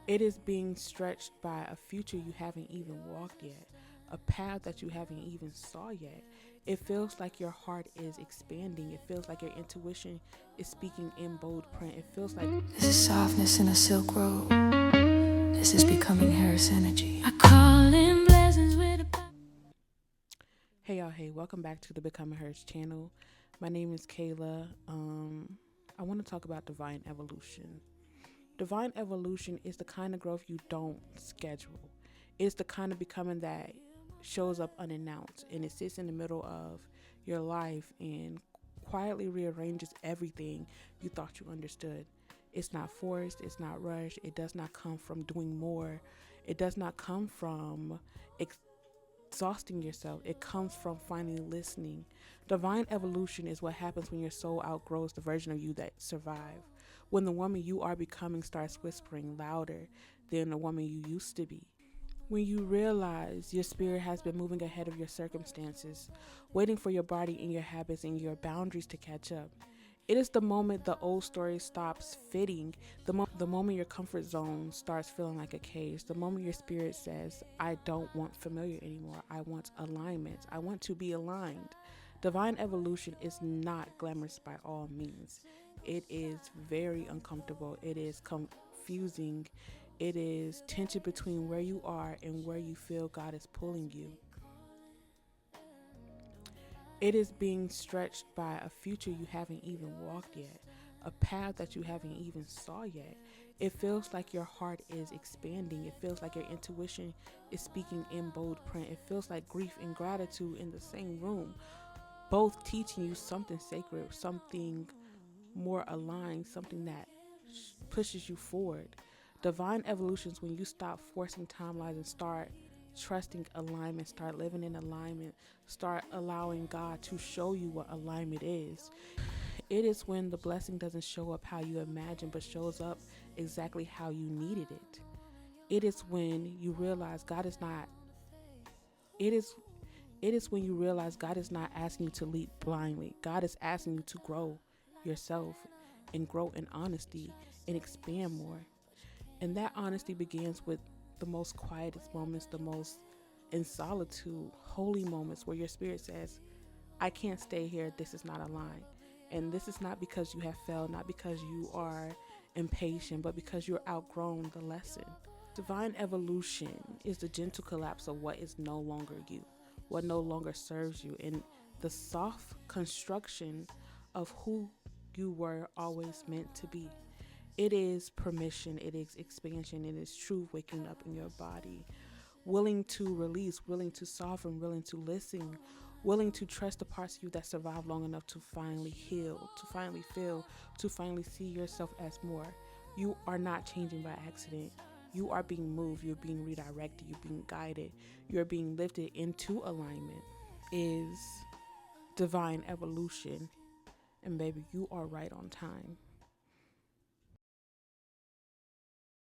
It is being stretched by a future you haven't even walked yet, a path that you haven't even saw yet. It feels like your heart is expanding. It feels like your intuition is speaking in bold print. It feels like This is softness in a silk robe. This is becoming Harris energy. I call in blessings with a hey y'all, hey, welcome back to the Becoming Hers channel. My name is Kayla. I want to talk about divine evolution. Divine evolution is the kind of growth you don't schedule. It's the kind of becoming that shows up unannounced, and it sits in the middle of your life and quietly rearranges everything you thought you understood. It's not forced, it's not rushed, it does not come from doing more, it does not come from exhausting yourself. It comes from finally listening. Divine evolution is what happens when your soul outgrows the version of you that survived. When the woman you are becoming starts whispering louder than the woman you used to be. When you realize your spirit has been moving ahead of your circumstances, waiting for your body and your habits and your boundaries to catch up. It is the moment the old story stops fitting, the moment your comfort zone starts feeling like a cage, the moment your spirit says, I don't want familiar anymore, I want alignment, I want to be aligned. Divine evolution is not glamorous by all means. It is very uncomfortable, it is confusing, it is tension between where you are and where you feel God is pulling you. It is being stretched by a future you haven't even walked yet, a path that you haven't even saw yet. It feels like your heart is expanding. It feels like your intuition is speaking in bold print. It feels like grief and gratitude in the same room, both teaching you something sacred, something more aligned, something that pushes you forward. Divine evolution is when you stop forcing timelines and start trusting alignment, start living in alignment, start allowing God to show you what alignment is. It is when the blessing doesn't show up how you imagine, but shows up exactly how you needed it. It is when you realize God is not, it is it is when you realize God is not asking you to leap blindly. God is asking you to grow yourself and grow in honesty and expand more. And that honesty begins with the most quietest moments, the most in solitude, holy moments where your spirit says, I can't stay here. This is not a line. And this is not because you have failed, not because you are impatient, but because you're outgrown the lesson. Divine evolution is the gentle collapse of what is no longer you, what no longer serves you, and the soft construction of who you were always meant to be. It is permission, it is expansion, it is true waking up in your body, willing to release, willing to soften, willing to listen, willing to trust the parts of you that survived long enough to finally heal, to finally feel, to finally see yourself as more. You are not changing by accident. You are being moved, you're being redirected, you're being guided, you're being lifted into alignment. Is divine evolution. And baby, you are right on time.